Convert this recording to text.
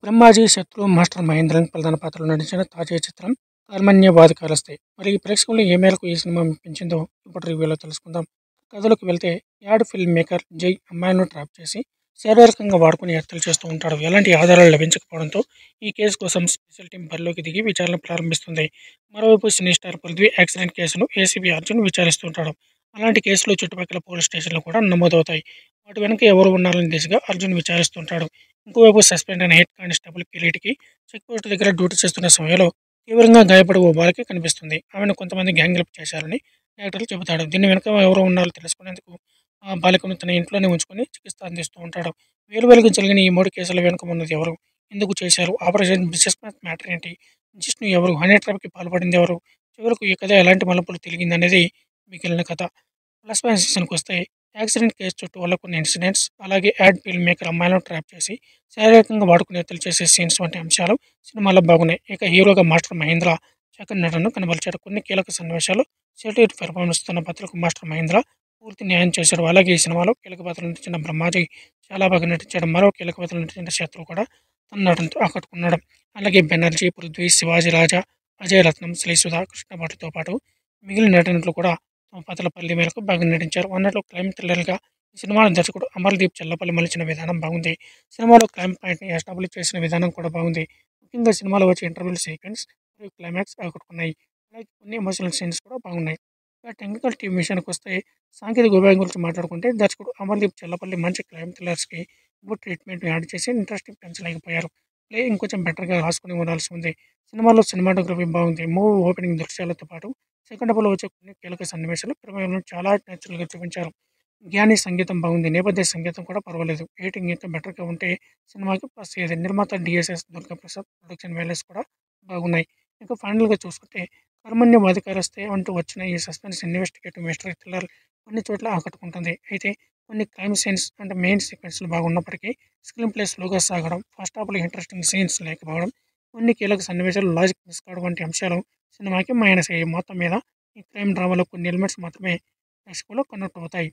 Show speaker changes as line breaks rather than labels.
బ్రహ్మాజీ, శత్రు, మాస్టర్ మహేంద్రన్ ప్రధాన పాత్రలో నటించిన తాజా చిత్రం 'కర్మణ్యవాధికారస్తే'. మరి ఈ ప్రేక్షకులను ఏ మేరకు ఈ సినిమా మెప్పించిందో ఇప్పుడు రివ్యూలో తెలుసుకుందాం. కథలోకి వెళ్తే యాడ్ ఫిల్మ్ మేకర్ జై అమ్మాయిలను ట్రాప్ చేసి శారీరకంగా వాడుకుని హత్యలు చేస్తూ ఉంటాడు. ఎలాంటి ఆధారాలు లభించకపోవడంతో ఈ కేసు కోసం స్పెషల్ టీం బరిలోకి దిగి విచారణ ప్రారంభిస్తుంది. మరోవైపు సినీ స్టార్ పృథ్వీ యాక్సిడెంట్ కేసును ఏసీబీ అర్జున్ విచారిస్తుంటాడు. అలాంటి కేసులు చుట్టుపక్కల పోలీస్ స్టేషన్లు కూడా నమోదవుతాయి. వాటి వెనుక ఎవరు ఉన్నారని దిశగా అర్జున్ విచారిస్తుంటాడు. ఇంకోవైపు సస్పెండ్ అయిన హెడ్ కానిస్టేబుల్ కిరీటికి చెక్ పోస్ట్ దగ్గర డ్యూటీ చేస్తున్న సమయంలో తీవ్రంగా గాయపడి ఓ బాలిక కనిపిస్తుంది. ఆమెను కొంతమంది గ్యాంగ్ రేప్ చేశారని డాక్టర్లు చెబుతాడు. దీని వెనుక ఎవరు ఉన్నారో తెలుసుకునేందుకు ఆ బాలికను తన ఇంట్లోనే ఉంచుకొని చికిత్స అందిస్తూ ఉంటాడు. వేలువేలుగా జరిగిన ఈ 3 కేసుల వెనుక ఉన్నది ఎవరు, ఎందుకు చేశారు, ఆపరేషన్ బిజినెస్ మ్యాటర్ ఏంటి, జిష్ణు ఎవరు, హనీ ట్రాప్కి పాల్పడింది ఎవరు, చివరకు ఈ కథ ఎలాంటి మలుపులు తిరిగింది అనేది మిగిలిన కథ. ప్లస్ పాయింట్ సెషన్కి వస్తే యాక్సిడెంట్ కేసు చుట్టూ వల్ల కొన్ని ఇన్సిడెంట్స్, అలాగే యాడ్ ఫిల్మ్ మేకర్ అమ్మాయిలను ట్రాప్ చేసి శారీరకంగా వాడుకునే హత్యలు చేసే సీన్స్ వంటి అంశాలు సినిమాలో బాగున్నాయి. ఇక హీరోగా మాస్టర్ మహేంద్ర చక్కని నటనను కనబరిచాడు. కొన్ని కీలక సన్నివేశాలు సెటిల్ పెర్ఫార్మెన్స్ తన పాత్రకు మాస్టర్ మహేంద్ర పూర్తి న్యాయం చేశాడు. అలాగే ఈ సినిమాలో కీలక పాత్రలు నటించిన బ్రహ్మాజీ చాలా బాగా నటించాడు. మరో కీలక పాత్రలు నటించిన శత్రు కూడా తన నటనతో ఆకట్టుకున్నాడు. అలాగే బెనర్జీ, పృథ్వీ, శివాజీ రాజా, అజయ్ రత్నం, శ్రీసుధ, కృష్ణభట్లతో పాటు మిగిలిన నటనలు కూడా తమ పాత్రల పరిధి మేరకు బాగా నటించారు. అన్నట్లు క్రైమ్ థ్రిల్లర్గా ఈ సినిమాలో దర్శకుడు అమర్దీప్ చెల్లపల్లి మలిచిన విధానం బాగుంది. సినిమాలో క్రైమ్ పాయింట్ని ఎస్టాబ్లిష్ చేసిన విధానం కూడా బాగుంది. ముఖ్యంగా సినిమాలో వచ్చే ఇంటర్వ్యూల్ సీక్వెన్స్ మరియు క్లైమాక్స్ ఆకట్టుకున్నాయి. అలాగే కొన్ని ఎమోషనల్ సీన్స్ కూడా బాగున్నాయి. ఇక టెక్నికల్ టీం విషయానికి వస్తే సాంకేతిక విభాగం గురించి మాట్లాడుకుంటే దర్శకుడు అమర్దీప్ చెల్లపల్లి మంచి క్రైమ్ థ్రిల్లర్స్కి గుడ్ ట్రీట్మెంట్ యాడ్ చేసి ఇంట్రెస్టింగ్ పెంచలేకపోయారు. ప్లే ఇంకొంచెం బెటర్గా రాసుకుని ఉండాల్సి ఉంది. సినిమాలో సినిమాటోగ్రఫీ బాగుంది. మూవీ ఓపెనింగ్ దృశ్యాలతో పాటు సెకండ్ హాఫ్లో వచ్చే కొన్ని కీలక సన్నివేశాలు ప్రేమను చాలా నేచురల్గా చూపించారు. జ్ఞాని సంగీతం బాగుంది. నేపథ్య సంగీతం కూడా పర్వాలేదు. ఎడిటింగ్ ఇంకా బెటర్గా ఉంటే సినిమాకి ప్లస్ అయ్యేది. నిర్మాత డిఎస్ఎస్ దుర్గాప్రసాద్ ప్రొడక్షన్ వాల్యూస్ కూడా బాగున్నాయి. ఇంకా ఫైనల్గా చూసుకుంటే కర్మణ్యవాధికారస్తే అంటూ వచ్చిన ఈ సస్పెన్స్ ఇన్వెస్టిగేటివ్ మిస్టరీ థ్రిల్లర్ కొన్ని చోట్ల ఆకట్టుకుంటుంది. అయితే కొన్ని క్రైమ్ సీన్స్ అంటే మెయిన్ సీక్వెన్స్లు బాగున్నప్పటికీ స్క్రీన్ ప్లే స్లోగా సాగడం, ఫస్ట్ హాఫ్లో ఇంట్రెస్టింగ్ సీన్స్ లేకపోవడం, కొన్ని కీలక సన్నివేశాలు లాజిక్ మిస్ కావడం వంటి అంశాలు సినిమాకి మైనస్ అయ్యాయి. మొత్తం మీద ఈ క్రైమ్ డ్రామాలో కొన్ని ఎలిమెంట్స్ మాత్రమే ప్రేక్షకులు కనెక్ట్ అవుతాయి.